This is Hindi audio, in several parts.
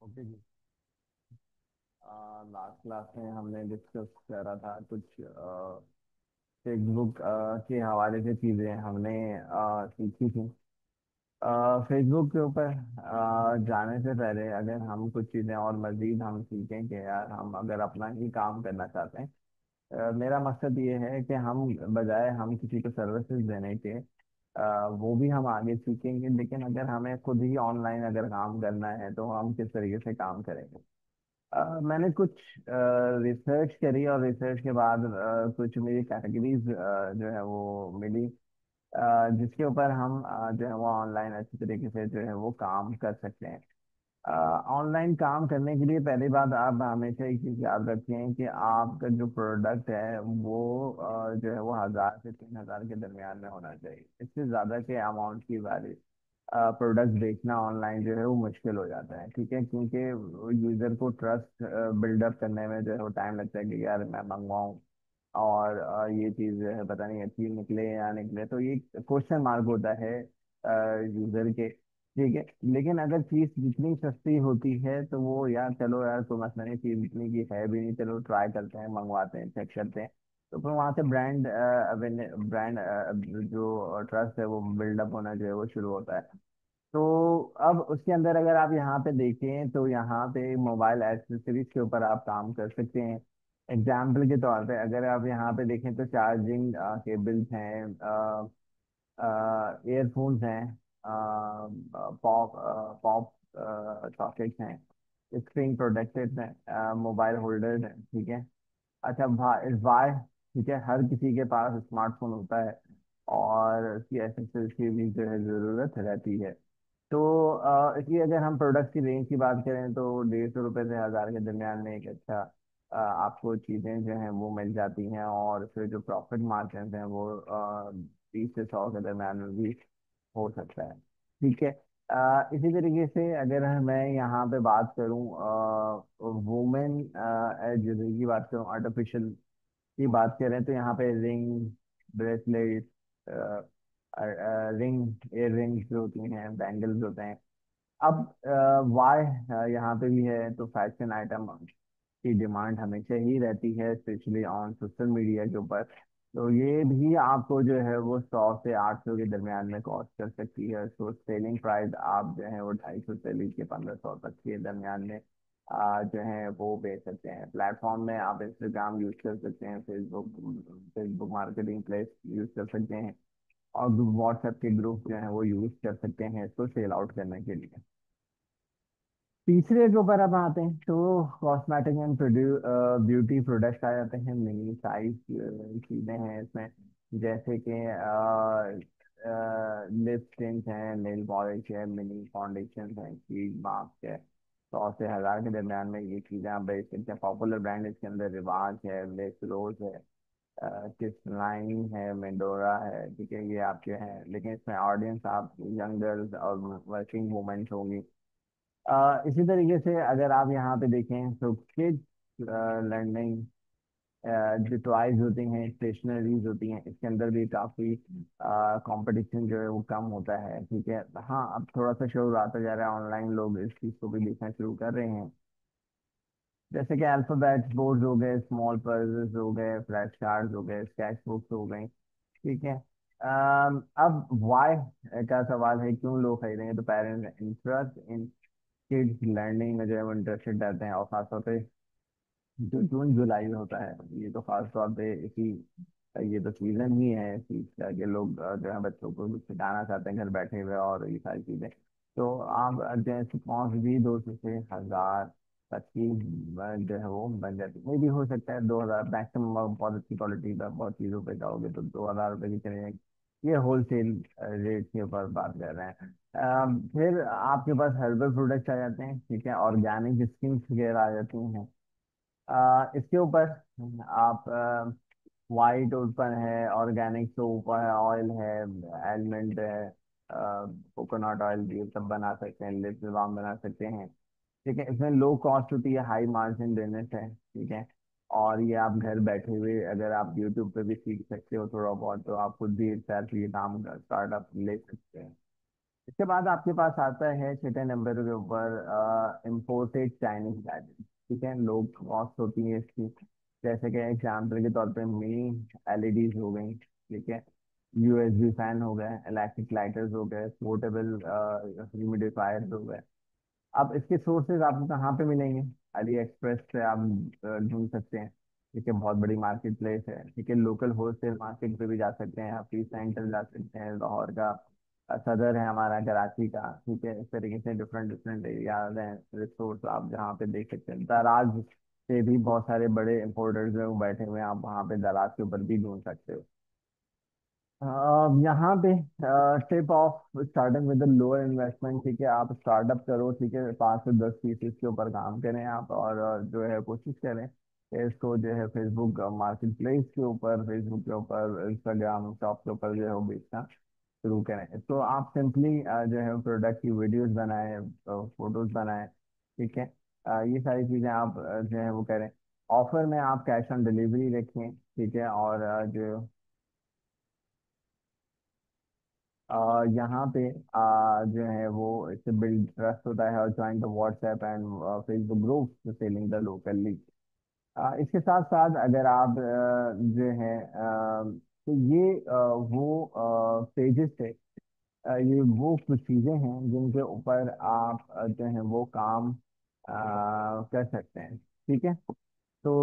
ओके जी। लास्ट क्लास में हमने डिस्कस करा था कुछ फेसबुक के हवाले से चीज़ें हमने सीखी थी। फेसबुक के ऊपर जाने से पहले अगर हम कुछ चीज़ें और मज़ीद हम सीखें कि यार हम अगर अपना ही काम करना चाहते हैं। मेरा मकसद ये है कि हम बजाय हम किसी को सर्विसेज देने के वो भी हम आगे सीखेंगे, लेकिन अगर हमें खुद ही ऑनलाइन अगर काम करना है तो हम किस तरीके से काम करेंगे। मैंने कुछ रिसर्च करी और रिसर्च के बाद कुछ मेरी कैटेगरीज जो है वो मिली, जिसके ऊपर हम जो है वो ऑनलाइन अच्छी तरीके से जो है वो काम कर सकते हैं। ऑनलाइन काम करने के लिए पहली बात आप हमेशा एक चीज़ याद रखें कि आपका जो प्रोडक्ट है वो जो है वो 1,000 से 3,000 के दरमियान में होना चाहिए। इससे ज़्यादा के अमाउंट की वैल्यू प्रोडक्ट बेचना ऑनलाइन जो है वो मुश्किल हो जाता है, ठीक है, क्योंकि यूजर को ट्रस्ट बिल्डअप करने में जो है वो टाइम लगता है कि यार मैं मंगवाऊँ और ये चीज़ जो है पता नहीं अच्छी निकले या निकले, तो ये क्वेश्चन मार्क होता है यूजर के। ठीक है, लेकिन अगर चीज़ जितनी सस्ती होती है तो वो यार चलो यार कोई मसला नहीं, चीज़ इतनी की है भी नहीं, चलो ट्राई करते हैं, मंगवाते हैं, चेक करते हैं। तो फिर वहाँ से ब्रांड जो ट्रस्ट है वो बिल्डअप होना जो है वो शुरू होता है। तो अब उसके अंदर अगर आप यहाँ पे देखें तो यहाँ पे मोबाइल एक्सेसरीज के ऊपर आप काम कर सकते हैं। एग्जाम्पल के तौर पे अगर आप यहाँ पे देखें तो चार्जिंग केबल्स हैं, ईयरफोन्स हैं, पॉप पॉप सॉकेट्स हैं, स्क्रीन प्रोटेक्टर्स हैं, मोबाइल होल्डर्स हैं, ठीक है। अच्छा, वाई, ठीक है, हर किसी के पास स्मार्टफोन होता है और उसकी एसेसरीज की भी जो है ज़रूरत रहती है। तो इसलिए अगर हम प्रोडक्ट की रेंज की बात करें तो 150 रुपये से 1,000 के दरमियान में एक अच्छा आपको चीज़ें जो हैं वो मिल जाती हैं, और फिर जो प्रॉफिट मार्जिन हैं वो 30 से 100 के दरमियान में भी हो सकता है, ठीक है। इसी तरीके से अगर मैं यहाँ पे बात करूँ वुमेन ज्वेलरी की बात करूँ, आर्टिफिशियल की बात करें तो यहाँ पे ring, bracelet, ring, ear rings जो होती हैं, बैंगल्स होते हैं। अब वाई यहाँ पे भी है, तो फैशन आइटम की डिमांड हमेशा ही रहती है, स्पेशली ऑन सोशल मीडिया के ऊपर। तो ये भी आपको जो है वो 100 से 800 के दरमियान में कॉस्ट कर सकती है। तो सेलिंग प्राइस आप जो है वो 250 से लेके 1,500 तक के दरमियान में जो है वो बेच सकते हैं। प्लेटफॉर्म में आप इंस्टाग्राम यूज कर सकते हैं, Facebook Facebook marketing place use कर सकते हैं, और व्हाट्सएप के ग्रुप जो है वो यूज कर सकते हैं इसको सेल आउट करने के लिए। तीसरे के ऊपर अब आते हैं तो कॉस्मेटिक एंड ब्यूटी प्रोडक्ट्स आ जाते हैं। मिनी साइज चीज़ें हैं इसमें, जैसे कि लिप टिंट है, नेल पॉलिश है, मिनी फाउंडेशन है, शीट मास्क है। 100 से 1,000 के दरमियान में ये चीज़ें आप बेच सकते हैं। पॉपुलर ब्रांड इसके अंदर रिवाज है, लेस रोज है, किस लाइन है, मेंडोरा है, ठीक है, ये आपके हैं, लेकिन इसमें ऑडियंस आप यंग गर्ल्स और वर्किंग वुमेन्स होंगी। इसी तरीके से अगर आप यहाँ पे देखें तो किड्स लर्निंग जो टॉयज होती हैं, स्टेशनरीज होती हैं, इसके अंदर भी काफ़ी कंपटीशन जो है वो कम होता है, ठीक है। हाँ, अब थोड़ा सा शोर आता जा रहा है, ऑनलाइन लोग इस चीज़ को भी देखना शुरू कर रहे हैं, जैसे कि अल्फ़ाबेट बोर्ड्स हो गए, स्मॉल पर्स हो गए, फ्लैश कार्ड्स हो गए, स्केच बुक्स हो गई, ठीक है। अब वाई का सवाल है, क्यों लोग खरीदेंगे, तो parents interest in kids learning में जो है वो इंटरेस्टेड रहते हैं, और खासतौर पे जो जून जुलाई में होता है, ये तो खास तौर पे इसी, ये तो सीजन ही है इस चीज का कि लोग जो है बच्चों को कुछ सिखाना चाहते हैं घर बैठे हुए, और ये सारी चीजें। तो आप जैसे पहुंच भी 200 से 1,000 तक की जो है वो बन जाती है, भी हो सकता है 2,000 मैक्सिमम। बहुत अच्छी क्वालिटी का बहुत चीज़ों पे जाओगे तो 2,000 रुपये की चले। ये होलसेल रेट के ऊपर बात कर रहे हैं। फिर आपके पास हर्बल प्रोडक्ट्स आ जाते हैं, ठीक है, ऑर्गेनिक स्किन केयर आ जाती हैं। इसके ऊपर आप वाइट ओपन है, ऑर्गेनिक सोप है, ऑयल है, एलमंड है, कोकोनट ऑयल भी सब बना सकते हैं, लिप बाम बना सकते हैं, ठीक है। इसमें लो कॉस्ट होती है, हाई मार्जिन बिजनेस है, ठीक है। और ये आप घर बैठे हुए अगर आप यूट्यूब पे भी सीख सकते हो थोड़ा बहुत, तो आप खुद भी एक साथ ये काम स्टार्टअप ले सकते हैं। इसके बाद आपके पास आता है छठे नंबर के ऊपर इम्पोर्टेड चाइनीज गैजेट। ठीक है, लो कॉस्ट होती है इसकी। जैसे कि एग्जाम्पल के तौर पे मिनी एलईडीज हो गई। ठीक है, यूएसबी फैन हो गए, इलेक्ट्रिक लाइटर्स हो गए, पोर्टेबल ह्यूमिडिफायर्स हो गए। अब इसके सोर्सेज आपको कहाँ पे मिलेंगे? अली एक्सप्रेस से आप ढूंढ सकते हैं। ठीक है, बहुत बड़ी मार्केट प्लेस है। ठीक है, लोकल होलसेल मार्केट पे भी जा सकते हैं, आप पीस सेंटर जा सकते हैं, लाहौर का सदर है हमारा, कराची का। ठीक है, इस तरीके से डिफरेंट डिफरेंट एरियाज हैं, रिसोर्स आप जहाँ पे देख सकते हैं। दराज से भी बहुत सारे बड़े इंपोर्टर्स हैं वो बैठे हुए हैं, आप वहाँ पे दराज के ऊपर भी ढूंढ सकते हो। यहाँ पे tip of starting with lower investment. ठीक है, आप स्टार्टअप करो। ठीक है, 5 से 10 पीसेस के ऊपर काम करें आप, और जो है कोशिश करें कि इसको जो है फेसबुक मार्केट प्लेस के ऊपर, फेसबुक के ऊपर, इंस्टाग्राम शॉप के ऊपर जो है वो बेचना शुरू करें। तो आप सिंपली जो है प्रोडक्ट की वीडियोस बनाएं, फोटोज बनाएं। ठीक है, ये सारी चीज़ें आप जो है वो करें। ऑफर में आप कैश ऑन डिलीवरी रखें। ठीक है, और जो यहाँ पे जो है वो इससे बिल्ड ट्रस्ट होता है, और join the WhatsApp and Facebook group selling the locally. इसके साथ साथ अगर आप जो है तो ये वो पेजेस थे। ये वो कुछ चीज़ें हैं जिनके ऊपर आप जो है वो काम कर सकते हैं। ठीक है, तो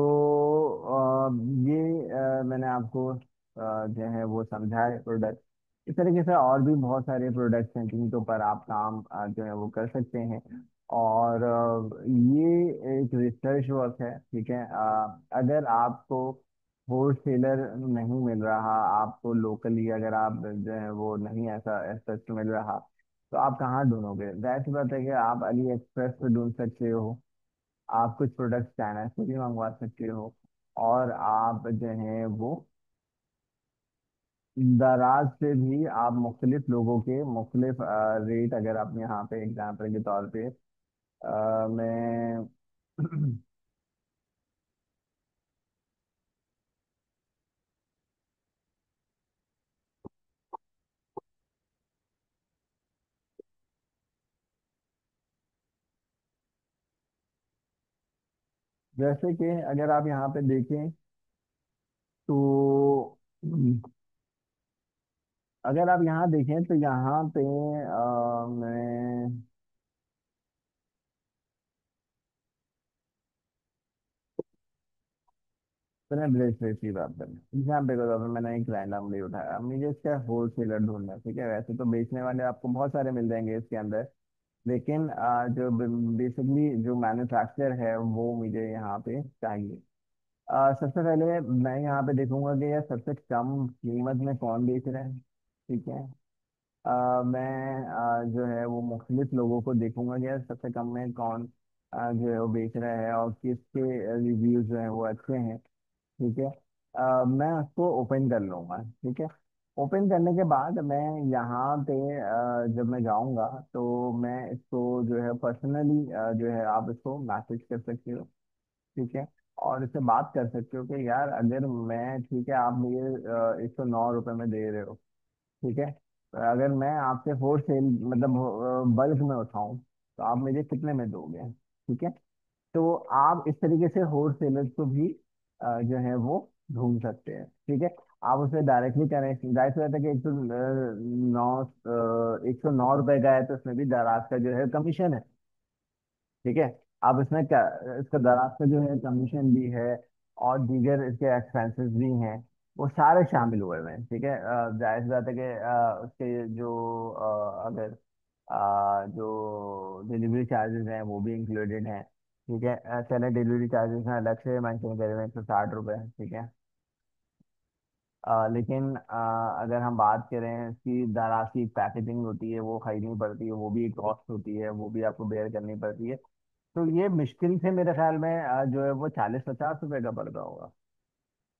ये मैंने आपको जो है वो समझा है प्रोडक्ट। इस तरीके से और भी बहुत सारे प्रोडक्ट्स हैं जिनके ऊपर आप काम जो है वो कर सकते हैं। और ये एक रिसर्च वर्क है। ठीक है, अगर आपको होल सेलर नहीं मिल रहा, आपको लोकली अगर आप जो है वो नहीं ऐसा ऐसा मिल रहा, तो आप कहाँ ढूंढोगे? जाहिर सी बात है कि आप अली एक्सप्रेस पे ढूंढ सकते हो, आप कुछ प्रोडक्ट्स चाइना से भी मंगवा सकते हो, और आप जो है वो दराज से भी आप मुख्तलिफ लोगों के मुख्तलिफ रेट, अगर आप यहाँ पे एग्जाम्पल के तौर पे मैं जैसे कि अगर आप यहाँ पे देखें तो अगर आप यहाँ देखें तो यहाँ पे मैं मैंने ब्रेसलेट की बात करें एग्जाम्पल के तौर पर, मैंने एक रैंडमली उठाया, मुझे इसका होल सेलर ढूंढना है। ठीक है, वैसे तो बेचने वाले आपको बहुत सारे मिल जाएंगे इसके अंदर, लेकिन जो बेसिकली जो मैन्युफैक्चर है वो मुझे यहाँ पे चाहिए। सबसे पहले मैं यहाँ पे देखूंगा कि यार सबसे कम कीमत में कौन बेच रहा है। ठीक है, मैं जो है वो मुख्तलिफ लोगों को देखूंगा कि यार सबसे कम में कौन जो है वो बेच रहा है, और किसके रिव्यूज जो है वो अच्छे हैं। ठीक है, मैं उसको ओपन कर लूंगा। ठीक है, ओपन करने के बाद मैं यहाँ पे जब मैं जाऊँगा तो मैं इसको जो है पर्सनली जो है आप इसको मैसेज कर सकते हो। ठीक है, और इससे बात कर सकते हो कि यार अगर मैं, ठीक है, आप मुझे 109 रुपये में दे रहे हो। ठीक है, अगर मैं आपसे होल सेल मतलब बल्क में उठाऊं तो आप मुझे कितने में दोगे? ठीक है, तो आप इस तरीके से होल सेलर्स को भी जो है वो ढूंढ सकते हैं। ठीक है, आप उससे डायरेक्टली कनेक्ट, जाहिर सी बात है कि 109 रुपए का है तो उसमें भी दराज का जो है कमीशन है। ठीक है, अब इसमें क्या, इसका दराज का जो है कमीशन भी है, और दीगर इसके एक्सपेंसेस भी हैं, वो सारे शामिल हुए हुए हैं। ठीक है, जाहिर सी बात है कि उसके जो अगर जो डिलीवरी चार्जेस हैं वो भी इंक्लूडेड हैं। ठीक है, चले डिलीवरी चार्जेस हैं अलग से मेंशन करे हुए 160 रुपये। ठीक है, लेकिन अगर हम बात करें इसकी दराज की पैकेजिंग होती है वो खरीदनी पड़ती है, वो भी एक कॉस्ट होती है, वो भी आपको बेयर करनी पड़ती है। तो ये मुश्किल से मेरे ख्याल में जो है वो 40-50 रुपए का पड़ता होगा।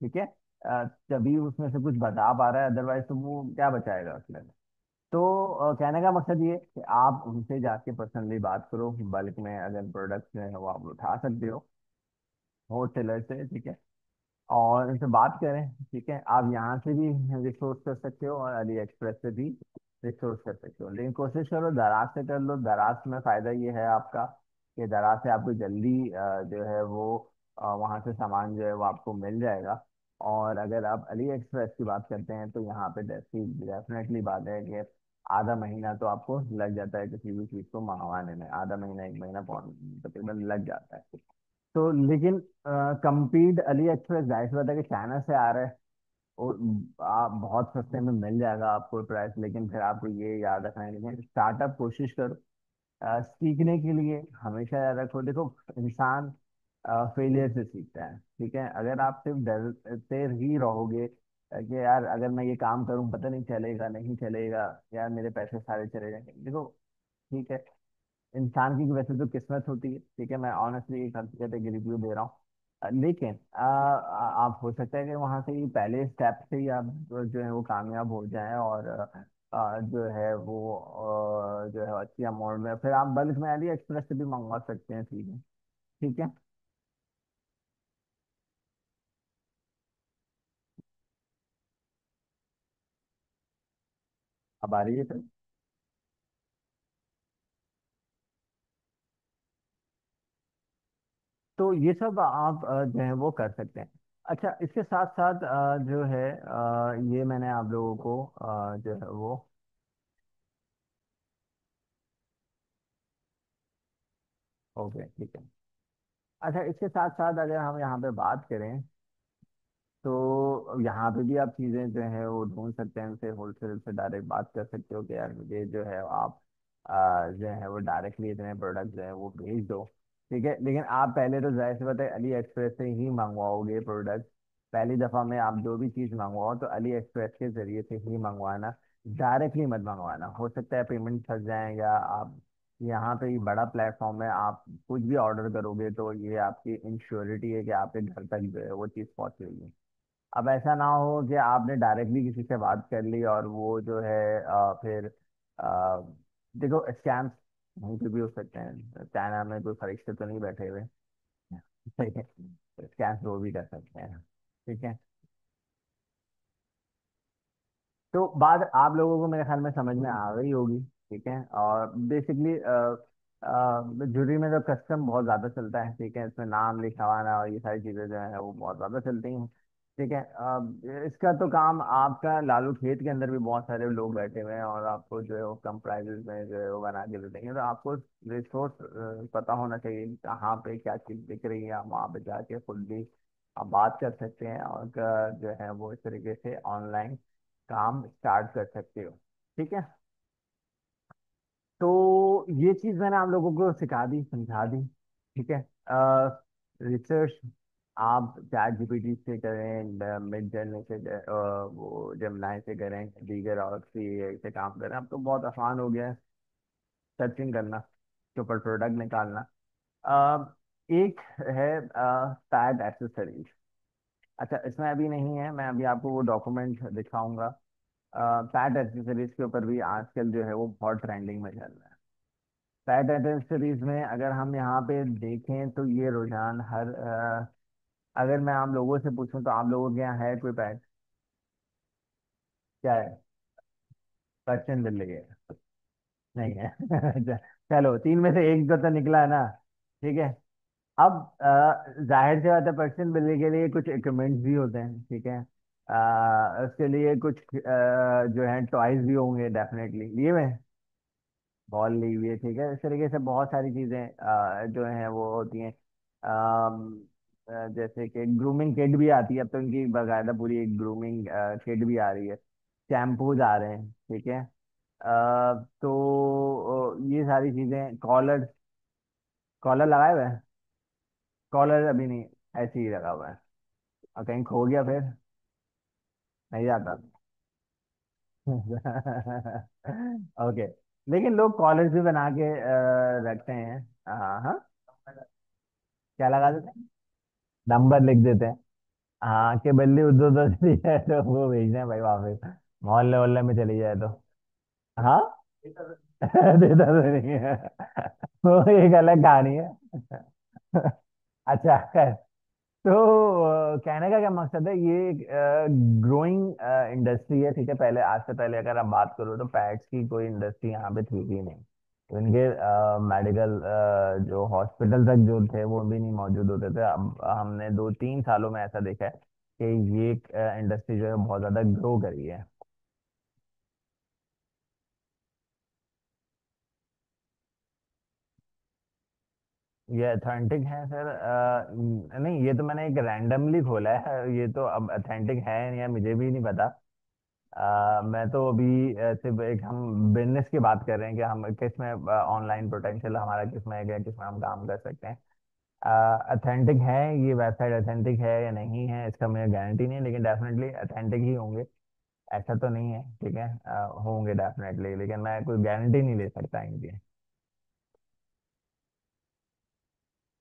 ठीक है, तभी उसमें से कुछ बता पा रहा है, अदरवाइज तो वो क्या बचाएगा उसमें। तो कहने का मकसद ये कि आप उनसे जाके पर्सनली बात करो, बल्क में अगर प्रोडक्ट जो है वो आप उठा सकते हो होलसेलर से। ठीक है, और उनसे बात करें। ठीक है, आप यहाँ से भी रिसोर्स कर सकते हो और अली एक्सप्रेस से भी। रिसोर्स कर सकते हो, लेकिन कोशिश करो दराज से कर लो। दराज में फायदा ये है आपका कि दराज से आपको जल्दी जो है वो वहाँ से सामान जो है वो आपको मिल जाएगा। और अगर आप अली एक्सप्रेस की बात करते हैं तो यहाँ पे डेफिनेटली बात है कि आधा महीना तो आपको लग जाता है किसी भी चीज़ को मंगवाने में। आधा महीना, एक महीना तकरीबन लग जाता है। तो लेकिन कंपीट अली एक्सप्रेस जाहिर सी बात है कि चाइना से आ रहा है, और आप बहुत सस्ते में मिल जाएगा आपको प्राइस। लेकिन फिर आपको ये याद रखना है कि स्टार्टअप कोशिश करो। सीखने के लिए हमेशा याद रखो, देखो इंसान फेलियर से सीखता है। ठीक है, अगर आप सिर्फ डरते ही रहोगे कि यार अगर मैं ये काम करूं पता नहीं चलेगा, नहीं चलेगा, यार मेरे पैसे सारे चले जाएंगे, देखो ठीक है, इंसान की वैसे तो किस्मत होती है। ठीक है, मैं ऑनेस्टली एक हकीकत एक रिव्यू दे रहा हूँ। लेकिन आप हो सकता है कि वहां से ही पहले स्टेप से ही आप जो है वो कामयाब हो जाएं, और जो है वो जो है अच्छी अमाउंट में फिर आप बल्क में अली एक्सप्रेस से भी मंगवा सकते हैं चीजें। ठीक है। अब आ रही है सर। तो ये सब आप जो है वो कर सकते हैं। अच्छा, इसके साथ साथ जो है ये मैंने आप लोगों को जो है वो, ओके ठीक है। अच्छा, इसके साथ साथ अगर हम यहाँ पे बात करें तो यहाँ पे भी आप चीज़ें जो है वो ढूंढ सकते हैं, उनसे होलसेल से डायरेक्ट बात कर सकते हो कि यार मुझे जो है आप जो है वो डायरेक्टली इतने प्रोडक्ट जो है वो भेज दो। ठीक है, लेकिन आप पहले तो जाहिर सी बात है अली एक्सप्रेस से ही मंगवाओगे प्रोडक्ट। पहली दफ़ा में आप जो भी चीज़ मंगवाओ तो अली एक्सप्रेस के ज़रिए से ही मंगवाना, डायरेक्टली मत मंगवाना। हो सकता है पेमेंट फंस जाए, या आप यहाँ पे ही बड़ा प्लेटफॉर्म है, आप कुछ भी ऑर्डर करोगे तो ये आपकी इंश्योरिटी है कि आपके घर तक जो है वो चीज़ पहुँचेगी। अब ऐसा ना हो कि आपने डायरेक्टली किसी से बात कर ली और वो जो है फिर अ, देखो स्कैम्स कहीं पे भी हो सकते हैं, चाइना में कोई फरिश्ते तो नहीं बैठे हुए। ठीक है, स्कैम्स वो भी कर सकते हैं। ठीक है, तो बात आप लोगों को मेरे ख्याल में समझ में आ गई होगी। ठीक है, और बेसिकली जूरी में तो कस्टम बहुत ज़्यादा चलता है। ठीक है, इसमें नाम लिखवाना और ये सारी चीज़ें जो है वो बहुत ज़्यादा चलती हैं। ठीक है, इसका तो काम आपका लालू खेत के अंदर भी बहुत सारे लोग बैठे हुए हैं, और आपको जो है वो कम प्राइजेस में जो है वो बना के दे देंगे। तो आपको रिसोर्स पता होना चाहिए कहाँ पे क्या चीज़ बिक रही है। आप वहाँ पे जाके खुद भी आप बात कर सकते हैं, और जो है वो इस तरीके से ऑनलाइन काम स्टार्ट कर सकते हो। ठीक है, तो ये चीज मैंने आप लोगों को सिखा दी, समझा दी। ठीक है, रिसर्च आप चैट जीपीटी से करें, मिड जर्नी से वो जेमिनाई से करें, दीगर और सी से काम करें। अब तो बहुत आसान हो गया है सर्चिंग करना, के ऊपर प्रोडक्ट निकालना। एक है पैड एक्सेसरीज। अच्छा, इसमें अभी नहीं है, मैं अभी आपको वो डॉक्यूमेंट दिखाऊंगा। पैड एक्सेसरीज के ऊपर भी आजकल जो है वो बहुत ट्रेंडिंग में चल रहा है। पैड एक्सेसरीज में अगर हम यहाँ पे देखें तो ये रुझान हर अगर मैं आप लोगों से पूछूं तो आप लोगों के यहाँ है कोई पैड? क्या है? पर्शियन दिल्ली है? नहीं है। अच्छा, चलो तीन में से एक तो निकला है ना। ठीक है, अब जाहिर सी बात है पर्शियन बिल्ली के लिए कुछ इक्विपमेंट्स भी होते हैं। ठीक है, उसके लिए कुछ जो है टॉयज भी होंगे डेफिनेटली लिए हुए। बॉल ली हुई है। ठीक है, इस तरीके से बहुत सारी चीजें जो हैं वो होती हैं। जैसे कि ग्रूमिंग किट भी आती है, अब तो इनकी बाकायदा पूरी एक ग्रूमिंग किट भी आ रही है। शैम्पूज आ रहे हैं। ठीक है, तो ये सारी चीजें, कॉलर, कॉलर लगाए हुए हैं? कॉलर अभी नहीं, ऐसे ही लगा हुआ है। और कहीं खो गया फिर नहीं जाता। ओके, लेकिन लोग कॉलर्स भी बना के रखते हैं। हाँ हाँ, क्या लगा देते हैं? नंबर लिख देते हैं। हाँ, कि बल्ली उधर उधर चली जाए तो वो भेज दें भाई वापस, मोहल्ले मोहल्ले में चली जाए तो। हाँ। देता तो नहीं है। वो एक अलग कहानी है। अच्छा, खैर, तो कहने का क्या मकसद है, ये एक ग्रोइंग इंडस्ट्री है, ठीक है। पहले, आज से पहले अगर आप बात करो तो पैट्स की कोई इंडस्ट्री यहाँ पे थी भी नहीं। तो इनके मेडिकल जो हॉस्पिटल तक जो थे वो भी नहीं मौजूद होते थे। अब हमने 2-3 सालों में ऐसा देखा है कि ये इंडस्ट्री जो है बहुत ज्यादा ग्रो करी है। ये अथेंटिक है सर? नहीं, ये तो मैंने एक रैंडमली खोला है, ये तो अब अथेंटिक है या मुझे भी नहीं पता। मैं तो अभी सिर्फ एक, हम बिजनेस की बात कर रहे हैं कि हम किस में ऑनलाइन पोटेंशियल हमारा किस में है, किस में हम काम कर सकते हैं। अथेंटिक है, ये वेबसाइट अथेंटिक है या नहीं है इसका मुझे गारंटी नहीं है, लेकिन डेफिनेटली अथेंटिक ही होंगे। ऐसा तो नहीं है, ठीक है। होंगे डेफिनेटली, लेकिन मैं कोई गारंटी नहीं ले सकता इनकी।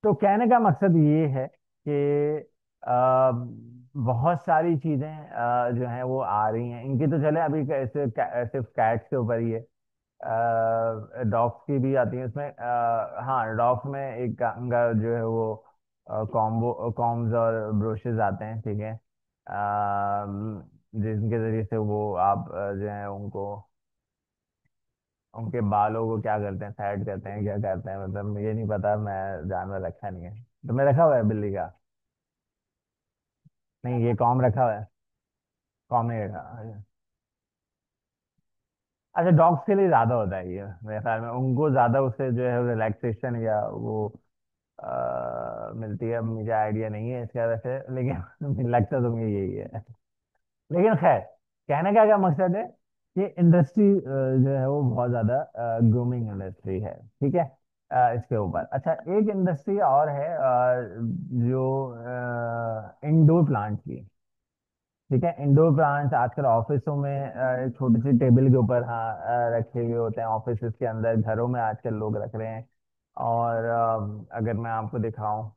तो कहने का मकसद ये है कि आ, बहुत सारी चीजें जो हैं वो आ रही हैं इनकी, तो चले अभी कैसे सिर्फ कैट्स के ऊपर ही है। डॉग्स की भी आती है इसमें। हाँ, डॉग्स में एक का जो है वो कॉम्बो कॉम्स और ब्रशेस आते हैं, ठीक है। जिनके जरिए से वो आप जो है उनको, उनके बालों को क्या करते हैं, साइड करते हैं, क्या करते हैं, मतलब मुझे नहीं पता, मैं जानवर रखा नहीं है। तो मैं रखा हुआ है बिल्ली का? नहीं, ये कॉम रखा हुआ है। कॉम नहीं रखा, अच्छा। अच्छा, डॉग्स के लिए ज्यादा होता है ये मेरे ख्याल में, उनको ज्यादा उससे जो है रिलैक्सेशन या वो मिलती है। मुझे आइडिया नहीं है इसका वैसे, लेकिन लगता तो मुझे यही है। लेकिन खैर, कहने का क्या मकसद है, कि इंडस्ट्री जो है वो बहुत ज्यादा ग्रूमिंग इंडस्ट्री है, ठीक है। इसके ऊपर अच्छा, एक इंडस्ट्री और है जो इंडोर प्लांट की, ठीक है। इंडोर प्लांट्स आजकल ऑफिसों में छोटी सी टेबल के ऊपर, हाँ, रखे हुए होते हैं ऑफिस के अंदर, घरों में आजकल लोग रख रहे हैं। और अगर मैं आपको दिखाऊं,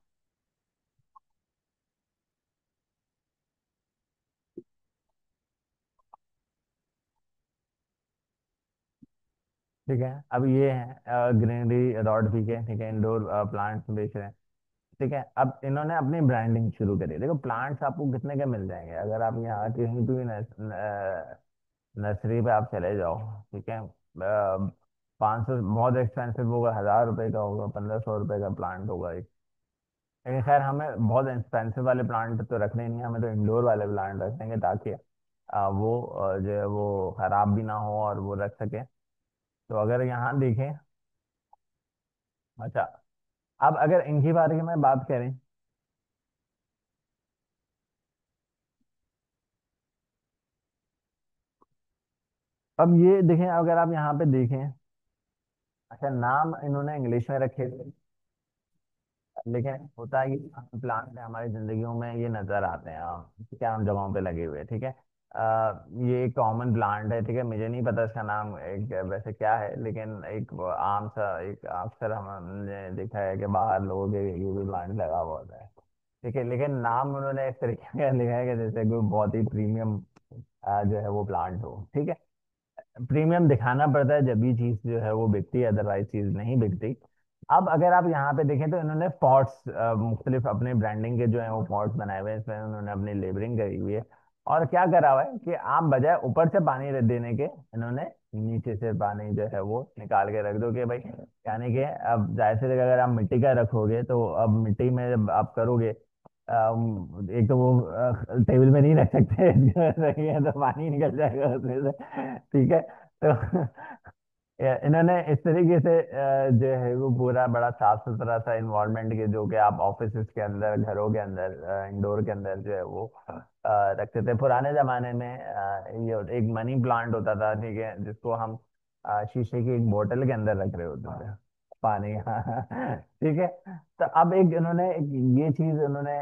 ठीक है। अब ये है ग्रीनरी डॉट पी के, ठीक है, इंडोर प्लांट्स बेच रहे हैं, ठीक है। अब इन्होंने अपनी ब्रांडिंग शुरू करी। देखो, प्लांट्स आपको कितने के मिल जाएंगे अगर आप यहाँ कहीं भी नर्सरी पे आप चले जाओ, ठीक है। 500 बहुत एक्सपेंसिव होगा, 1000 रुपए का होगा, 1500 रुपए का प्लांट होगा एक। लेकिन खैर, हमें बहुत एक्सपेंसिव वाले प्लांट तो रखने नहीं हैं, हमें तो इंडोर वाले प्लांट रखेंगे ताकि वो जो है वो खराब भी ना हो और वो रख सके। तो अगर यहाँ देखें, अच्छा, अब अगर इनके बारे में बात करें, अब ये देखें, अगर आप यहाँ पे देखें, अच्छा, नाम इन्होंने इंग्लिश में रखे थे, लेकिन होता है कि प्लांट हमारी जिंदगियों में ये नजर आते हैं, क्या हम जगहों पे लगे हुए, ठीक है। ये एक कॉमन प्लांट है, ठीक है। मुझे नहीं पता इसका नाम एक वैसे क्या है, लेकिन एक वो आम सा, एक अक्सर हमने देखा है कि बाहर लोगों के ये भी प्लांट लगा हुआ होता है, ठीक है। लेकिन नाम उन्होंने इस तरीके का लिखा है कि जैसे कोई बहुत ही प्रीमियम जो है वो प्लांट हो, ठीक है। प्रीमियम दिखाना पड़ता है जब ये चीज जो है वो बिकती है, अदरवाइज चीज नहीं बिकती। अब अगर आप यहाँ पे देखें तो इन्होंने पॉट्स मुख्तलिफ अपने ब्रांडिंग के जो है वो पॉट्स बनाए हुए हैं, इसमें उन्होंने अपनी लेबलिंग करी हुई है। और क्या करा हुआ है कि आप बजाय ऊपर से पानी देने के, इन्होंने नीचे से पानी जो है वो निकाल के रख दो कि भाई, यानी कि अब जाहिर सी जगह अगर आप मिट्टी का रखोगे तो अब मिट्टी में जब आप करोगे, एक तो वो टेबल में नहीं रख सकते रखेंगे तो पानी निकल जाएगा उसमें से, ठीक है। तो इन्होंने इस तरीके से जो है वो पूरा बड़ा साफ सुथरा सा इन्वायरमेंट के, जो कि आप ऑफिस के अंदर, घरों के अंदर, इंडोर के अंदर जो है वो रखते थे। पुराने जमाने में ये एक मनी प्लांट होता था, ठीक है, जिसको हम शीशे की एक बोतल के अंदर रख रहे होते थे पानी ठीक है। तो अब एक इन्होंने ये चीज इन्होंने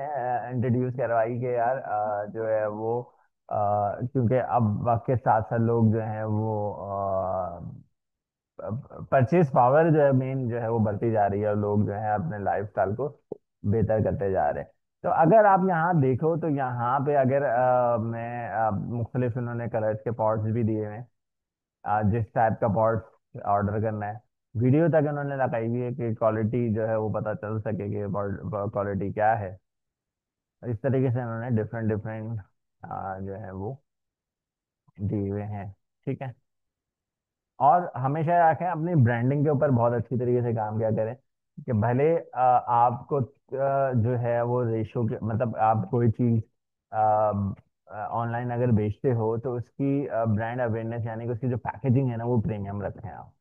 इंट्रोड्यूस करवाई कि यार जो है वो क्योंकि अब वक्त के साथ साथ लोग जो हैं वो परचेज पावर जो है मेन जो है वो बढ़ती जा रही है, और लोग जो है अपने लाइफ स्टाइल को बेहतर करते जा रहे हैं। तो अगर आप यहाँ देखो तो यहाँ पे अगर मैं मुख्तलिफ इन्होंने कलर्स के पॉट्स भी दिए हैं, जिस टाइप का पॉट ऑर्डर करना है, वीडियो तक इन्होंने लगाई हुई है कि क्वालिटी जो है वो पता चल सके कि क्वालिटी क्या है। इस तरीके से उन्होंने डिफरेंट डिफरेंट जो है वो दिए हुए हैं। ठीक है। और हमेशा रखें अपनी ब्रांडिंग के ऊपर बहुत अच्छी तरीके से काम किया करें कि भले आपको जो है वो रेशो के मतलब आप कोई चीज ऑनलाइन अगर बेचते हो तो उसकी ब्रांड अवेयरनेस यानी कि उसकी जो पैकेजिंग है ना वो प्रीमियम रखें आप।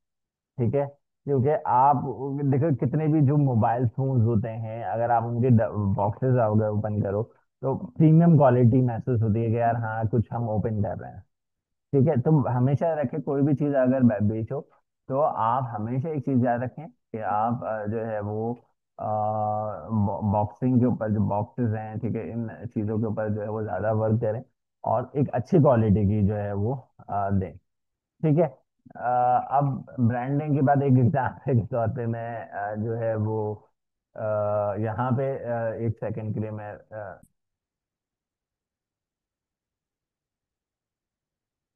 ठीक है। क्योंकि आप देखो कितने भी जो मोबाइल फोन्स होते हैं अगर आप उनके बॉक्सेस अगर ओपन करो तो प्रीमियम क्वालिटी महसूस होती है कि यार हाँ कुछ हम ओपन कर रहे हैं। ठीक है। तो हमेशा रखें कोई भी चीज़ अगर बेचो तो आप हमेशा एक चीज़ याद रखें कि आप जो है वो बॉक्सिंग के ऊपर जो बॉक्सेस हैं ठीक है इन चीज़ों के ऊपर जो है वो ज़्यादा वर्क करें और एक अच्छी क्वालिटी की जो है वो दें। ठीक है। अब ब्रांडिंग के बाद एक एग्जाम्पल के तौर पे मैं जो है वो यहाँ पे एक सेकंड के लिए मैं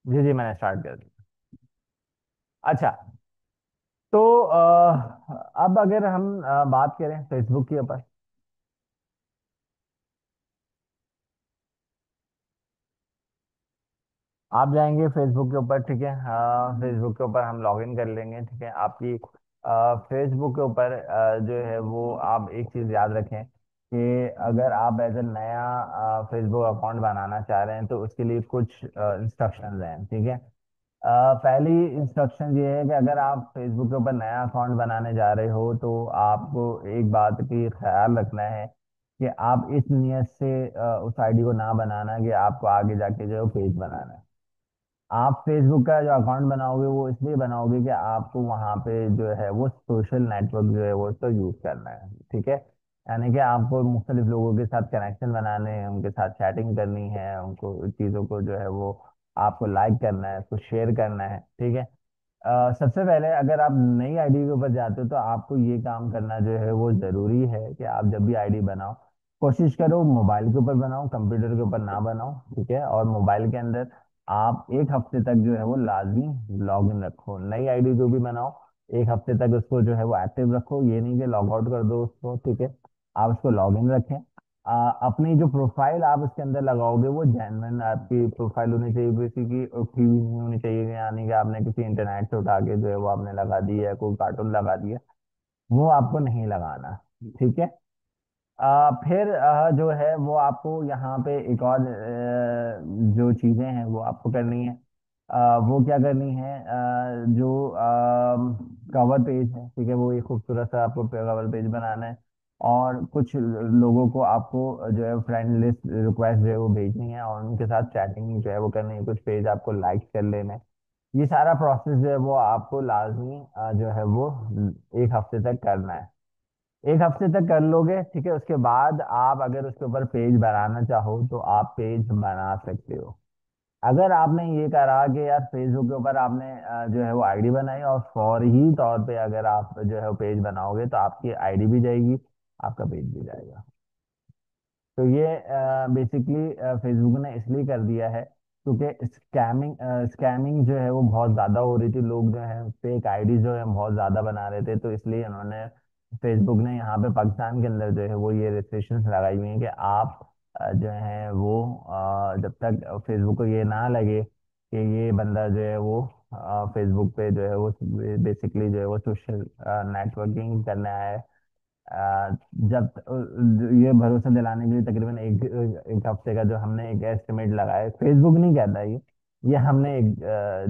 जी जी मैंने स्टार्ट कर दिया। अच्छा। तो अब अगर हम बात करें फेसबुक के ऊपर। आप जाएंगे फेसबुक के ऊपर ठीक है। फेसबुक के ऊपर हम लॉग इन कर लेंगे ठीक है। आपकी फेसबुक के ऊपर जो है वो आप एक चीज़ याद रखें कि अगर आप एज ए नया फेसबुक अकाउंट बनाना चाह रहे हैं तो उसके लिए कुछ इंस्ट्रक्शंस हैं। ठीक है। पहली इंस्ट्रक्शन ये है कि अगर आप फेसबुक के ऊपर नया अकाउंट बनाने जा रहे हो तो आपको एक बात की ख्याल रखना है कि आप इस नियत से उस आईडी को ना बनाना कि आपको आगे जाके जो है पेज बनाना है। आप फेसबुक का जो अकाउंट बनाओगे वो इसलिए बनाओगे कि आपको वहाँ पे जो है वो सोशल नेटवर्क जो है वो उसको यूज करना है। ठीक है। यानी कि आपको मुख्तलिफ लोगों के साथ कनेक्शन बनाने हैं उनके साथ चैटिंग करनी है उनको चीज़ों को जो है वो आपको लाइक करना है उसको शेयर करना है। ठीक है। सबसे पहले अगर आप नई आईडी के ऊपर जाते हो तो आपको ये काम करना जो है वो जरूरी है कि आप जब भी आईडी बनाओ कोशिश करो मोबाइल के ऊपर बनाओ कंप्यूटर के ऊपर ना बनाओ। ठीक है। और मोबाइल के अंदर आप एक हफ्ते तक जो है वो लाजमी लॉग इन रखो नई आईडी जो भी बनाओ एक हफ्ते तक उसको जो है वो एक्टिव रखो ये नहीं कि लॉग आउट कर दो उसको। ठीक है। आप उसको लॉग इन रखें। अपनी जो प्रोफाइल आप उसके अंदर लगाओगे वो जेन्युइन आपकी प्रोफाइल होनी चाहिए किसी की उठी हुई नहीं होनी चाहिए यानी कि आपने किसी इंटरनेट से उठा के जो है वो आपने लगा दी है कोई कार्टून लगा दिया वो आपको नहीं लगाना। ठीक है। फिर जो है वो आपको यहाँ पे एक और जो चीज़ें हैं वो आपको करनी है। वो क्या करनी है जो कवर पेज है ठीक है वो एक खूबसूरत सा आपको कवर पेज बनाना है और कुछ लोगों को आपको जो है फ्रेंड लिस्ट रिक्वेस्ट जो है वो भेजनी है और उनके साथ चैटिंग जो है वो करनी है कुछ पेज आपको लाइक कर लेना है। ये सारा प्रोसेस जो है वो आपको लाजमी जो है वो एक हफ्ते तक करना है। एक हफ्ते तक कर लोगे ठीक है उसके बाद आप अगर उसके ऊपर पेज बनाना चाहो तो आप पेज बना सकते हो। अगर आपने ये करा कि यार फेसबुक के ऊपर आपने जो है वो आईडी बनाई और फौरी तौर पे अगर आप जो है वो पेज बनाओगे तो आपकी आईडी भी जाएगी आपका पेज भी जाएगा। तो ये बेसिकली फेसबुक ने इसलिए कर दिया है क्योंकि स्कैमिंग जो है वो बहुत ज़्यादा हो रही थी लोग जो है फेक आईडी जो है बहुत ज़्यादा बना रहे थे तो इसलिए उन्होंने फेसबुक ने यहाँ पे पाकिस्तान के अंदर जो है वो ये रिस्ट्रिक्शंस लगाई हुई हैं कि आप जो है वो जब तक फेसबुक को ये ना लगे कि ये बंदा जो है वो फेसबुक पे जो है वो बेसिकली जो है वो सोशल नेटवर्किंग करने आया है जब ये भरोसा दिलाने के लिए तकरीबन एक एक हफ्ते का जो हमने एक एस्टिमेट लगाया है फेसबुक नहीं कहता ये हमने एक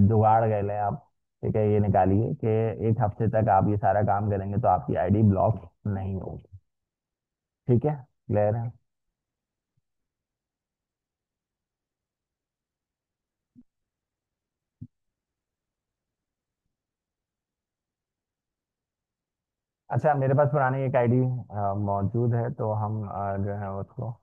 जुगाड़ कह लें आप। ठीक है। ये निकालिए कि एक हफ्ते तक आप ये सारा काम करेंगे तो आपकी आईडी ब्लॉक नहीं होगी। ठीक है। क्लियर है। अच्छा मेरे पास पुरानी एक आईडी मौजूद है तो हम जो है उसको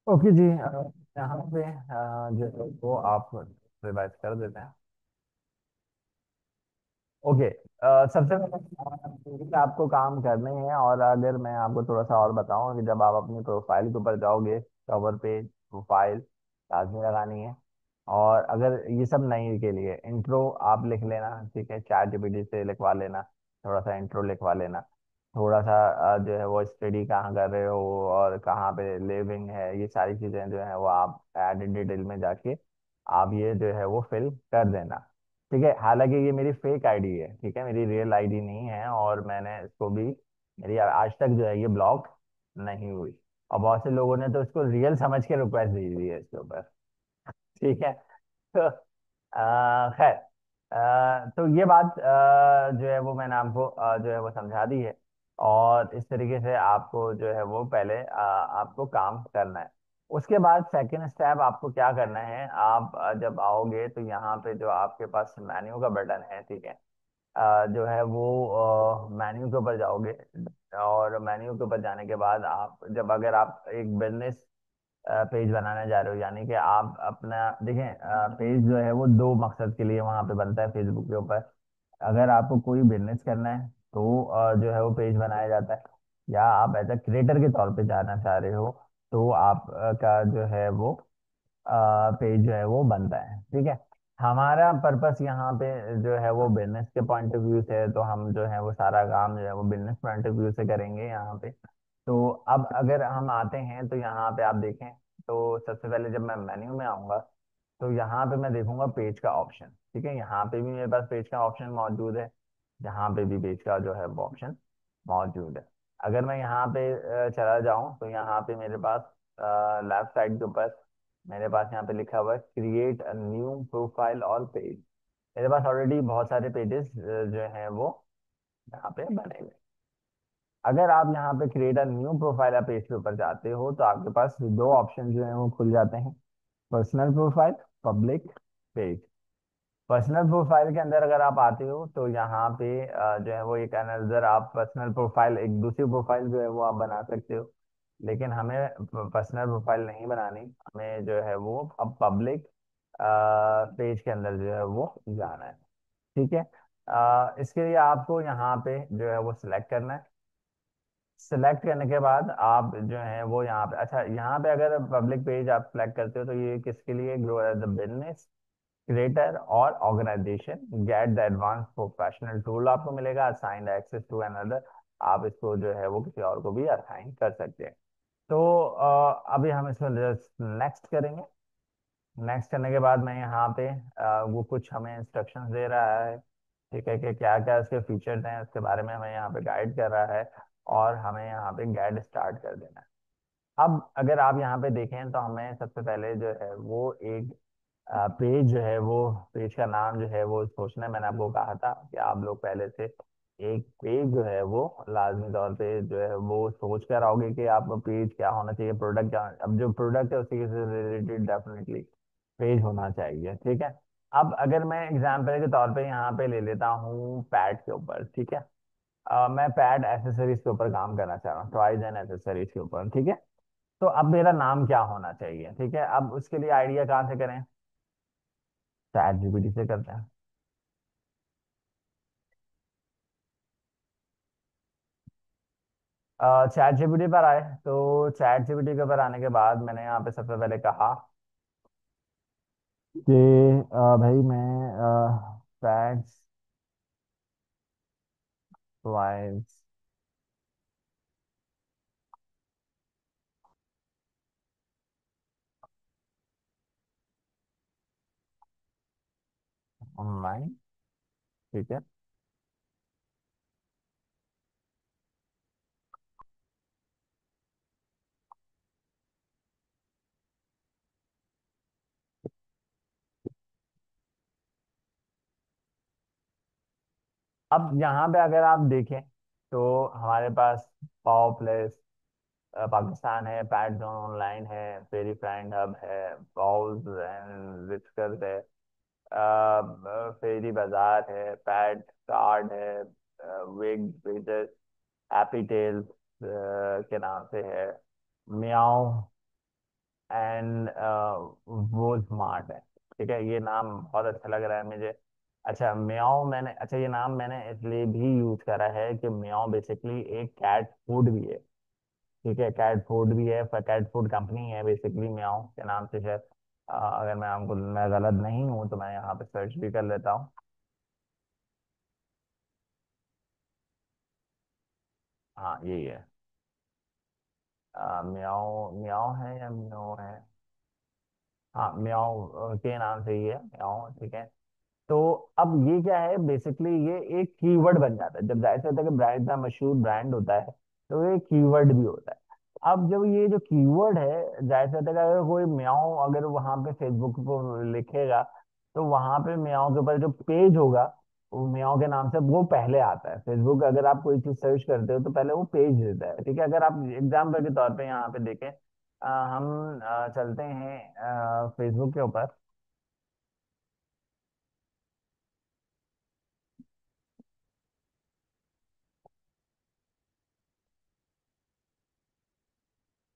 ओके जी, यहाँ पे जो है वो आप रिवाइज कर देते हैं। ओके। सबसे पहले आपको काम करने हैं, और अगर मैं आपको थोड़ा सा और बताऊं कि जब आप अपनी प्रोफाइल के ऊपर जाओगे, कवर पेज, प्रोफाइल लाजमी लगानी है। और अगर ये सब नहीं, के लिए इंट्रो आप लिख लेना, ठीक है, चैट जीपीटी से लिखवा लेना, थोड़ा सा इंट्रो लिखवा लेना। थोड़ा सा जो है वो स्टडी कहाँ कर रहे हो और कहाँ पे लिविंग है, ये सारी चीज़ें जो है वो आप ऐड डिटेल में जाके आप ये जो है वो फिल कर देना। ठीक है, हालांकि ये मेरी फेक आईडी है, ठीक है, मेरी रियल आईडी नहीं है, और मैंने इसको भी, मेरी आज तक जो है ये ब्लॉक नहीं हुई। और बहुत से लोगों ने तो इसको रियल समझ के रिक्वेस्ट दे दी है इसके ऊपर। ठीक है। तो खैर, तो ये बात जो है वो मैंने आपको जो है वो समझा दी है। और इस तरीके से आपको जो है वो पहले आपको काम करना है। उसके बाद सेकंड स्टेप आपको क्या करना है, आप जब आओगे तो यहाँ पे जो आपके पास मेन्यू का बटन है, ठीक है, जो है वो मेन्यू के ऊपर जाओगे। और मेन्यू के ऊपर जाने के बाद आप जब, अगर आप एक बिजनेस पेज बनाने जा रहे हो, यानी कि आप अपना देखें, पेज जो है वो दो मकसद के लिए वहां पे बनता है फेसबुक के ऊपर। अगर आपको कोई बिजनेस करना है तो जो है वो पेज बनाया जाता है। या आप एज अ क्रिएटर के तौर पे जाना चाह रहे हो तो आप का जो है वो पेज जो है वो बनता है। ठीक है, हमारा पर्पस यहाँ पे जो है वो बिजनेस के पॉइंट ऑफ व्यू से है, तो हम जो है वो सारा काम जो है वो बिजनेस पॉइंट ऑफ व्यू से करेंगे यहाँ पे। तो अब अगर हम आते हैं तो यहाँ पे आप देखें, तो सबसे पहले जब मैं मेन्यू में आऊँगा तो यहाँ पे मैं देखूंगा पेज का ऑप्शन। ठीक है, यहाँ पे भी मेरे पास पेज का ऑप्शन मौजूद है, यहाँ पे भी पेज का जो है वो ऑप्शन मौजूद है। अगर मैं यहाँ पे चला जाऊँ तो यहाँ पे मेरे पास लेफ्ट साइड के ऊपर मेरे पास यहाँ पे लिखा हुआ है क्रिएट अ न्यू प्रोफाइल और पेज। मेरे पास ऑलरेडी बहुत सारे पेजेस जो हैं वो यहाँ पे बने हुए। अगर आप यहाँ पे क्रिएट अ न्यू प्रोफाइल या पेज के ऊपर जाते हो तो आपके पास दो ऑप्शन जो है वो खुल जाते हैं, personal profile, public page. Personal profile के अंदर अगर आप आते हो तो यहाँ पे जो है वो एक अनदर, आप पर्सनल प्रोफाइल, एक दूसरी प्रोफाइल जो है वो आप बना सकते हो। लेकिन हमें पर्सनल प्रोफाइल नहीं बनानी, हमें जो है वो अब पब्लिक पेज के अंदर जो है वो जाना है। ठीक है, इसके लिए आपको यहाँ पे जो है वो सिलेक्ट करना है। सिलेक्ट करने के बाद आप जो है वो यहाँ पे, अच्छा, यहाँ पे अगर पब्लिक पेज आप सिलेक्ट करते हो तो ये किसके लिए, grow as the business creator और organisation, get the advance professional tool आपको मिलेगा, असाइंड एक्सेस टू अनदर। आप इसको जो है वो किसी और को भी असाइन कर सकते हैं। तो अभी हम इसमें नेक्स्ट करेंगे। नेक्स्ट करने के बाद मैं यहाँ पे वो कुछ हमें इंस्ट्रक्शंस दे रहा है, ठीक है, कि क्या क्या इसके फीचर्स हैं उसके बारे में हमें यहाँ पे गाइड कर रहा है। और हमें यहाँ पे गाइड स्टार्ट कर देना है। अब अगर आप यहाँ पे देखें तो हमें सबसे पहले जो है वो एक पेज जो है वो, पेज का नाम जो है वो सोचना है। मैंने आपको कहा था कि आप लोग पहले से एक पेज जो है वो लाजमी तौर पे जो है वो सोच कर आओगे कि आपका पेज क्या होना चाहिए, प्रोडक्ट क्या, अब जो प्रोडक्ट है उसी से रिलेटेड डेफिनेटली पेज होना चाहिए। ठीक है, अब अगर मैं एग्जाम्पल के तौर पे यहाँ पे ले लेता हूँ पैड के ऊपर, ठीक है, मैं पैड एसेसरीज के ऊपर काम करना चाह रहा हूँ, टॉयज एंड एसेसरीज के ऊपर। ठीक है, तो अब मेरा नाम क्या होना चाहिए, ठीक है, अब उसके लिए आइडिया कहाँ से करें, चैट जीपीटी से करते हैं। चैट जीपीटी पर आए, तो चैट जीपीटी के ऊपर आने के बाद मैंने यहाँ पे सबसे पहले कहा कि भाई मैं पैड्स वाइज ऑनलाइन, ठीक है। अब यहाँ पे अगर आप देखें तो हमारे पास पाव प्लेस पाकिस्तान है, पैड जोन ऑनलाइन है, फेरी फ्रेंड हब है, पाउज एंड विस्कर्स है, फेरी बाजार है, पैड कार्ड है, विग पेजेस, हैप्पी टेल्स के नाम से है, म्याओ एंड वो स्मार्ट है। ठीक है, ये नाम बहुत अच्छा लग रहा है मुझे। अच्छा, म्याओ मैंने, अच्छा ये नाम मैंने इसलिए भी यूज करा है कि म्याओ बेसिकली एक कैट फूड भी है। ठीक है, कैट फूड भी है, कैट फूड कंपनी है बेसिकली म्याओ के नाम से शायद। अगर मैं गलत नहीं हूँ तो मैं यहाँ पे सर्च भी कर लेता हूँ। हाँ यही है। म्याओ म्याओ है या म्याओ है? हाँ म्याओ के नाम से ही है म्याओ। ठीक है। तो अब ये क्या है, बेसिकली ये एक कीवर्ड बन जाता है। जब जाहिर सी बात है कि ब्रांड इतना मशहूर ब्रांड होता है तो ये कीवर्ड भी होता है। अब जब ये जो कीवर्ड है, जाहिर सी बात है कि अगर कोई म्याऊं अगर वहां पे फेसबुक को लिखेगा तो वहां पे म्याऊं के ऊपर जो पेज होगा वो म्याऊं के नाम से वो पहले आता है। फेसबुक अगर आप कोई चीज सर्च करते हो तो पहले वो पेज देता है। ठीक है, अगर आप एग्जाम्पल के तौर पे यहाँ पे देखें, हम चलते हैं फेसबुक के ऊपर।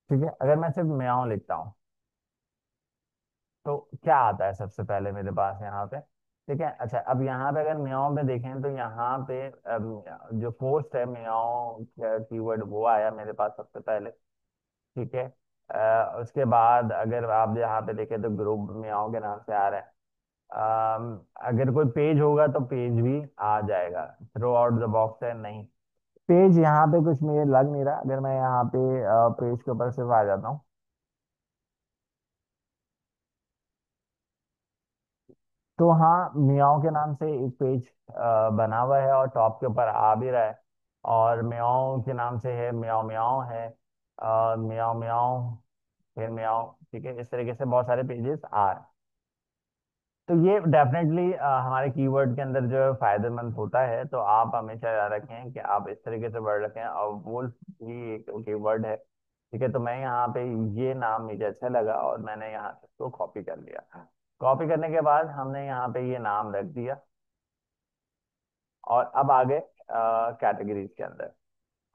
ठीक है, अगर मैं सिर्फ म्याऊं लिखता हूँ तो क्या आता है सबसे पहले मेरे पास यहाँ पे? ठीक है, अच्छा अब यहाँ पे अगर म्याऊं में देखें तो यहाँ पे जो पोस्ट है म्याऊं कीवर्ड वो आया मेरे पास सबसे पहले। ठीक है। उसके बाद अगर आप यहाँ पे देखें तो ग्रुप म्याऊं के नाम से आ रहा है। अगर कोई पेज होगा तो पेज भी आ जाएगा। थ्रो आउट द बॉक्स है नहीं, पेज यहाँ पे कुछ मुझे लग नहीं रहा। अगर मैं यहाँ पे पेज के ऊपर सिर्फ आ जाता हूँ तो हाँ मियाओ के नाम से एक पेज बना हुआ है और टॉप के ऊपर आ भी रहा है। और मियाओ के नाम से है, मियाओ मियाओ है, मियाओ मियाओ, फिर मियाओ। ठीक है, इस तरीके से बहुत सारे पेजेस आ रहे हैं। तो ये डेफिनेटली हमारे कीवर्ड के अंदर जो है फायदेमंद होता है। तो आप हमेशा याद रखें कि आप इस तरीके से वर्ड रखें, और वुल्फ भी एक कीवर्ड है। ठीक है, तो मैं यहाँ पे ये नाम मुझे अच्छा लगा और मैंने यहाँ से इसको कॉपी कर लिया। कॉपी करने के बाद हमने यहाँ पे ये नाम रख दिया। और अब आगे कैटेगरीज के अंदर।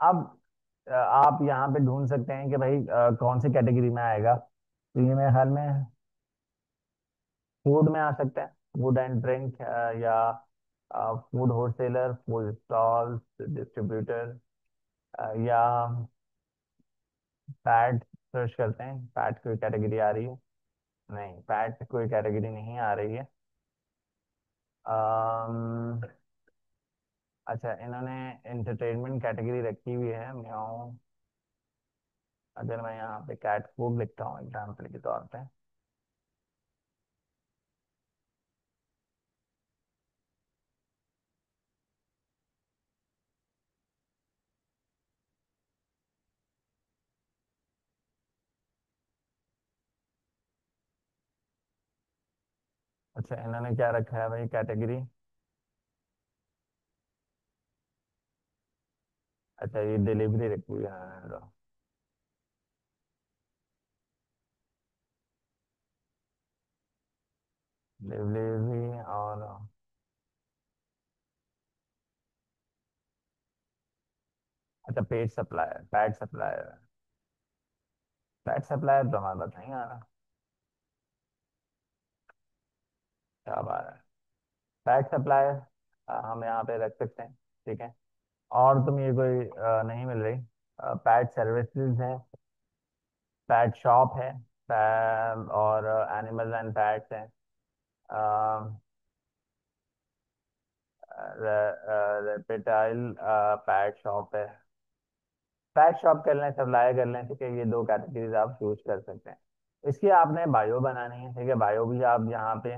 अब आप यहाँ पे ढूंढ सकते हैं कि भाई कौन सी कैटेगरी में आएगा। तो ये मेरे ख्याल में फूड में आ सकता है, फूड एंड ड्रिंक, या food wholesaler, food stall distributor, या पैट। सर्च करते हैं, पैट कोई कैटेगरी आ रही है? नहीं, पैट कोई कैटेगरी नहीं आ रही है। अम्म, अच्छा, इन्होंने एंटरटेनमेंट कैटेगरी रखी हुई है म्याऊं। अगर मैं यहाँ पे कैट फूड लिखता हूँ एग्जाम्पल के तौर पे। अच्छा, इन्होंने क्या रखा है भाई कैटेगरी? अच्छा, ये डिलीवरी रखी हुई है। डिलीवरी और, अच्छा pet supplier, pet supplier. Pet supplier तो हमारे पास नहीं आ रहा। क्या बात है, पैट सप्लायर हम यहाँ पे रख सकते हैं। ठीक है, और तुम ये कोई नहीं मिल रही। पैट सर्विसेज है, पैट शॉप है, और एनिमल एंड पैट्स है, रेपेटाइल पैट शॉप है। पैट शॉप कर लें, सप्लाई कर लें। ठीक है, ये दो कैटेगरीज आप चूज कर सकते हैं। इसकी आपने बायो बनानी है। ठीक है, बायो भी आप यहाँ पे,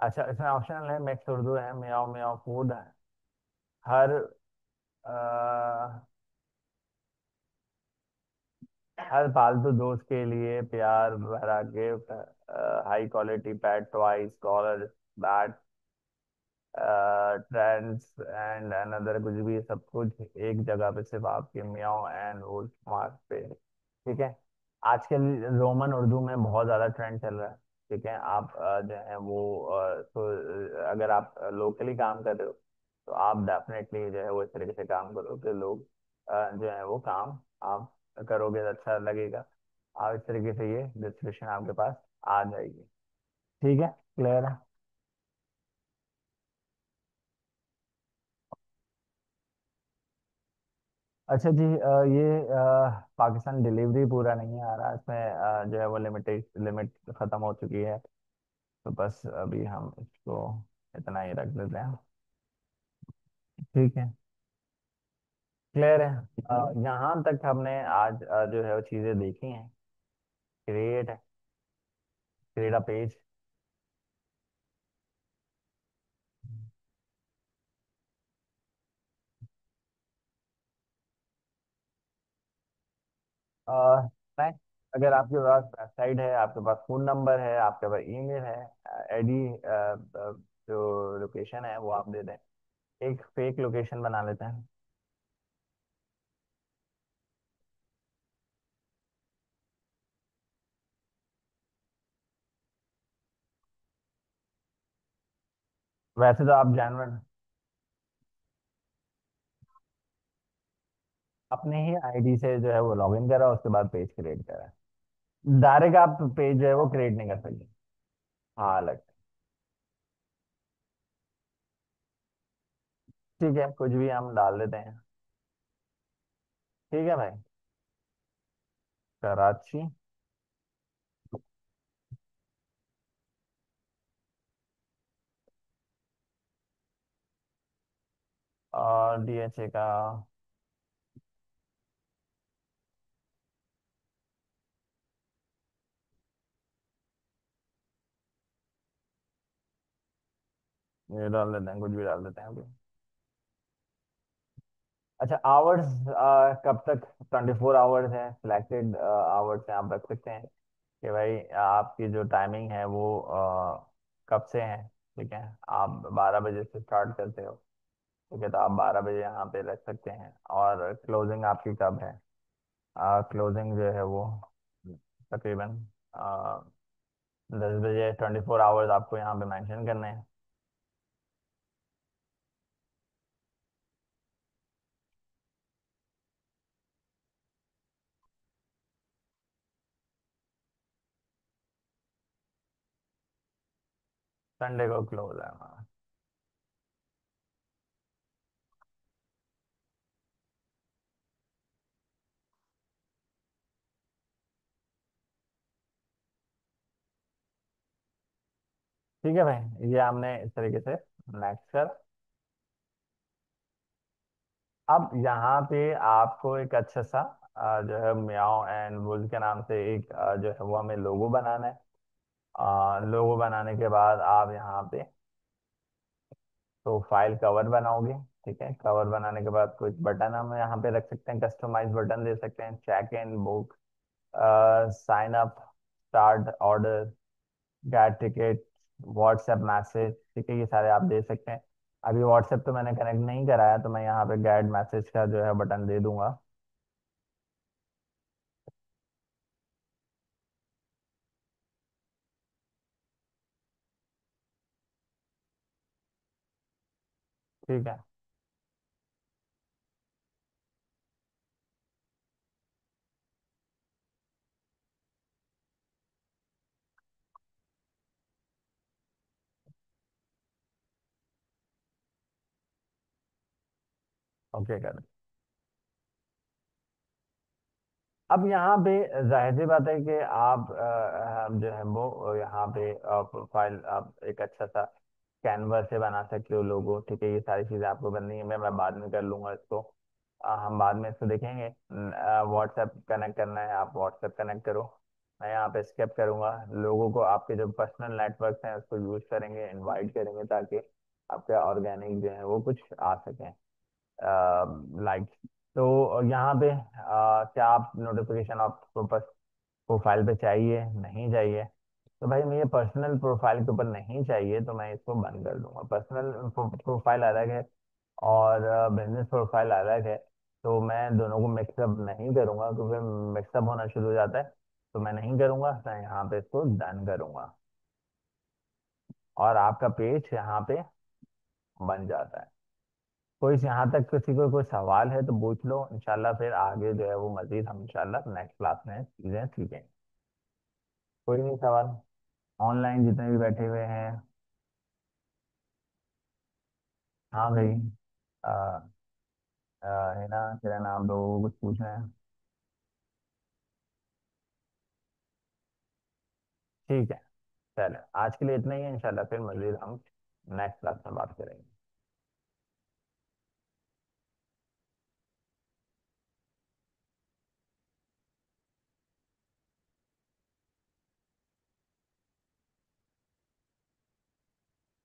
अच्छा इसमें ऑप्शनल है, मिक्स उर्दू है, मियाओ मियाओ फूड है, हर हर पालतू दोस्त के लिए प्यार भरा gift, high quality pet toys, collar, bat, trends and another कुछ भी, सब कुछ एक जगह पे सिर्फ आपके मियाओ एंड वुल्फ मार्क पे। ठीक है। आजकल रोमन उर्दू में बहुत ज़्यादा ट्रेंड चल रहा है। ठीक है। आप जो है वो तो अगर आप लोकली काम कर रहे हो तो आप डेफिनेटली जो है वो इस तरीके से काम करो कि लोग जो है वो काम आप करोगे तो अच्छा लगेगा। आप इस तरीके से ये डिस्क्रिप्शन आपके पास आ जाएगी। ठीक है। क्लियर है। अच्छा जी, पाकिस्तान डिलीवरी पूरा नहीं आ रहा इसमें, जो है वो लिमिटेड लिमिट खत्म हो चुकी है। तो बस अभी हम इसको इतना ही रख देते हैं। ठीक है। क्लियर है। यहाँ तक हमने आज जो है वो चीज़ें देखी हैं। Create create a page. नहीं, अगर आपके पास वेबसाइट है, आपके पास फोन नंबर है, आपके पास ईमेल है, आईडी, जो लोकेशन है वो आप दे दें। एक फेक लोकेशन बना लेते हैं। वैसे तो आप जानवर अपने ही आईडी से जो है वो लॉगिन करा, उसके बाद पेज क्रिएट करा। डायरेक्ट आप पेज जो है वो क्रिएट नहीं कर सकते। हाँ, अलग। ठीक है, कुछ भी हम डाल देते हैं। ठीक है भाई। कराची। और डीएचए का ये डाल देते हैं, कुछ भी डाल देते हैं अभी। अच्छा, आवर्स कब तक? 24 आवर्स है, सिलेक्टेड आवर्स है, आप रख सकते हैं कि भाई आपकी जो टाइमिंग है वो कब से है। ठीक है। आप 12 बजे से स्टार्ट करते हो। ठीक है, तो आप 12 बजे यहाँ पे रख सकते हैं। और क्लोजिंग आपकी कब है? क्लोजिंग जो है वो तकरीबन 10 बजे। 24 आवर्स आपको यहाँ पे मेंशन करने हैं। संडे को क्लोज है हमारा। ठीक है भाई, ये हमने इस तरीके से नेक्स्ट कर। अब यहाँ पे आपको एक अच्छा सा जो है म्याओ एंड वुल्फ के नाम से एक जो है वो हमें लोगो बनाना है। लोगो बनाने के बाद आप यहाँ पे तो फाइल कवर बनाओगे। ठीक है। कवर बनाने के बाद कुछ बटन हम यहाँ पे रख सकते हैं, कस्टमाइज बटन दे सकते हैं, check in book, sign up, start order, get ticket, WhatsApp message. ठीक है, ये सारे आप दे सकते हैं। अभी व्हाट्सएप तो मैंने कनेक्ट नहीं कराया, तो मैं यहाँ पे गेट मैसेज का जो है बटन दे दूंगा। ठीक है। ओके कर। अब यहाँ पे जाहिर सी बात है कि आप हम जो है वो यहाँ पे प्रोफाइल आप एक अच्छा सा कैनवस से बना सकते हो लोगो। ठीक है, ये सारी चीज़ें आपको करनी है, मैं बाद में कर लूंगा इसको। हम बाद में इसको देखेंगे। व्हाट्सएप कनेक्ट करना है, आप व्हाट्सएप कनेक्ट करो। मैं यहाँ पे स्केप करूंगा। लोगों को आपके जो पर्सनल नेटवर्क हैं उसको यूज करेंगे, इनवाइट करेंगे, ताकि आपके ऑर्गेनिक जो है वो कुछ आ सकें लाइक। तो यहाँ पे क्या आप नोटिफिकेशन आपको बस प्रोफाइल पे चाहिए, नहीं चाहिए? तो भाई मुझे पर्सनल प्रोफाइल के ऊपर नहीं चाहिए, तो मैं इसको बंद कर दूंगा। पर्सनल प्रोफाइल अलग है और बिजनेस प्रोफाइल अलग है। तो मैं दोनों को मिक्सअप नहीं करूंगा, क्योंकि मिक्सअप होना शुरू हो जाता है। तो मैं नहीं करूंगा, मैं यहाँ पे इसको डन करूंगा और आपका पेज यहाँ पे बन जाता है। कोई यहाँ तक किसी को कोई सवाल है तो पूछ लो, इंशाल्लाह फिर आगे जो है वो मजीद हम इंशाल्लाह नेक्स्ट क्लास में चीजें सीखेंगे। कोई नहीं सवाल? ऑनलाइन जितने भी बैठे हुए हैं। हाँ भाई। आ, है ना, तेरा नाम लोगों को कुछ पूछना है? ठीक है। चलो आज के लिए इतना ही है, इंशाल्लाह फिर मजीद हम नेक्स्ट क्लास में बात करेंगे।